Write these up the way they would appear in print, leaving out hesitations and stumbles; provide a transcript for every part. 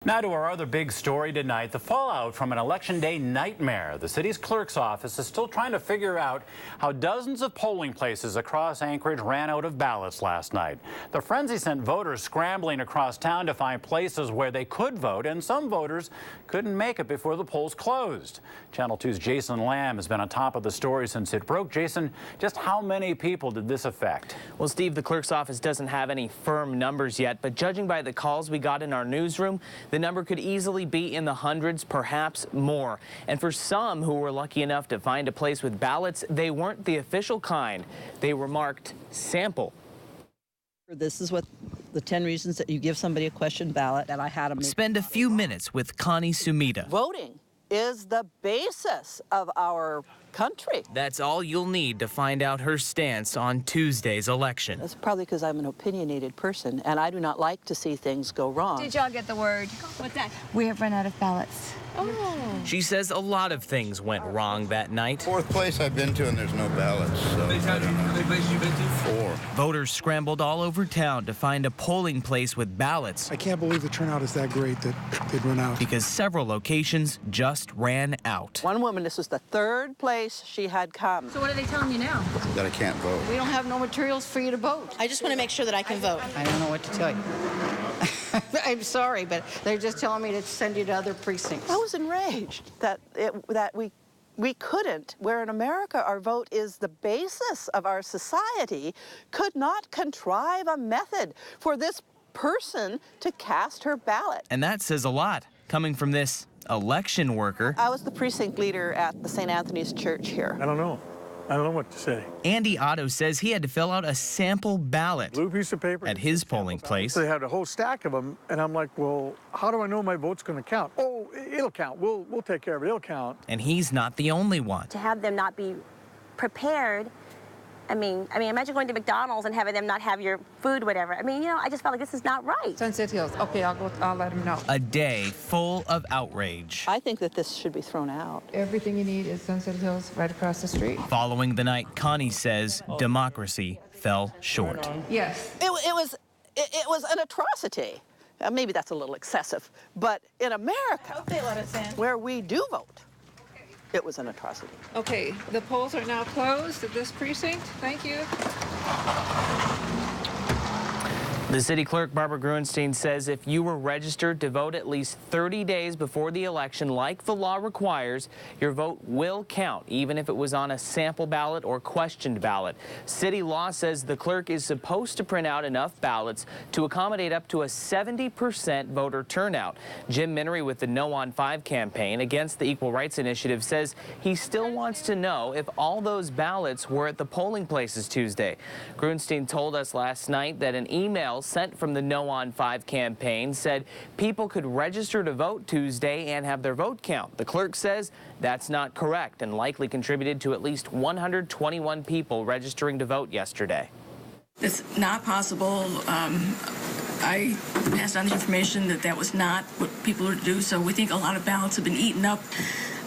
Now to our other big story tonight, the fallout from an election day nightmare. The city's clerk's office is still trying to figure out how dozens of polling places across Anchorage ran out of ballots last night. The frenzy sent voters scrambling across town to find places where they could vote, and some voters couldn't make it before the polls closed. Channel 2's Jason Lamb has been on top of the story since it broke. Jason, just how many people did this affect? Well, Steve, the clerk's office doesn't have any firm numbers yet, but judging by the calls we got in our newsroom, the number could easily be in the hundreds, perhaps more. And for some who were lucky enough to find a place with ballots, they weren't the official kind. They were marked sample. This is what the 10 reasons that you give somebody a question ballot that I had them Spend a few minutes with Connie Sumida. Voting is the basis of our country. That's all you'll need to find out her stance on Tuesday's election. That's probably because I'm an opinionated person and I do not like to see things go wrong. Did y'all get the word? What's that? We have run out of ballots. Oh. She says a lot of things went wrong that night. Fourth place I've been to and there's no ballots. So how many places you been to? 4. Voters scrambled all over town to find a polling place with ballots. I can't believe the turnout is that great that they'd run out. Because several locations just ran out. One woman, this was the 3rd place she had come. So what are they telling you now? That I can't vote. We don't have no materials for you to vote. I just want to make sure that I can vote. I don't know what to tell you. I'm sorry, but they're just telling me to send you to other precincts. I was enraged that we couldn't, where in America our vote is the basis of our society, could not contrive a method for this person to cast her ballot. And that says a lot, coming from this election worker. I was the precinct leader at the St. Anthony's Church here. I don't know what to say. Andy Otto says he had to fill out a sample ballot Blue piece of paper at his polling place. They had a whole stack of them, and I'm like, well, how do I know my vote's going to count? Oh, it'll count. We'll take care of it. It'll count. And he's not the only one. To have them not be prepared, I mean, imagine going to McDonald's and having them not have your food, whatever. I mean, I just felt like this is not right. Sunset Hills. Okay, I'll let them know. A day full of outrage. I think that this should be thrown out. Everything you need is Sunset Hills right across the street. Following the night, Connie says democracy fell short. Yes. It was an atrocity. Maybe that's a little excessive, but in America, where we do vote, it was an atrocity. Okay, the polls are now closed at this precinct. Thank you. The city clerk, Barbara Grunstein, says if you were registered to vote at least 30 days before the election, like the law requires, your vote will count, even if it was on a sample ballot or questioned ballot. City law says the clerk is supposed to print out enough ballots to accommodate up to a 70% voter turnout. Jim Minery with the No on 5 campaign against the Equal Rights Initiative says he still wants to know if all those ballots were at the polling places Tuesday. Grunstein told us last night that an email sent from the No on 5 campaign said people could register to vote Tuesday and have their vote count. The clerk says that's not correct and likely contributed to at least 121 people registering to vote yesterday. It's not possible. I passed on the information that was not what people were to do, so we think a lot of ballots have been eaten up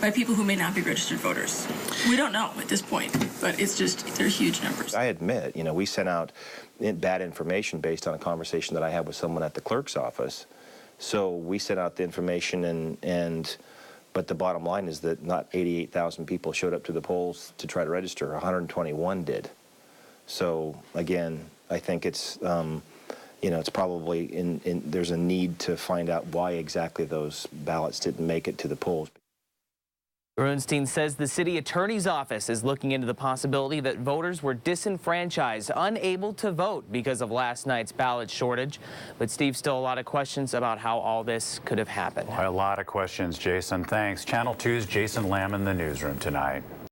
by people who may not be registered voters. We don't know at this point, but it's just, they're huge numbers. I admit, we sent out bad information based on a conversation that I had with someone at the clerk's office. So we sent out the information, but the bottom line is that not 88,000 people showed up to the polls to try to register. 121 did. So again, I think it's, it's probably there's a need to find out why exactly those ballots didn't make it to the polls. Grunstein says the city attorney's office is looking into the possibility that voters were disenfranchised, unable to vote because of last night's ballot shortage. But Steve, still a lot of questions about how all this could have happened. A lot of questions, Jason. Thanks. Channel 2's Jason Lamb in the newsroom tonight.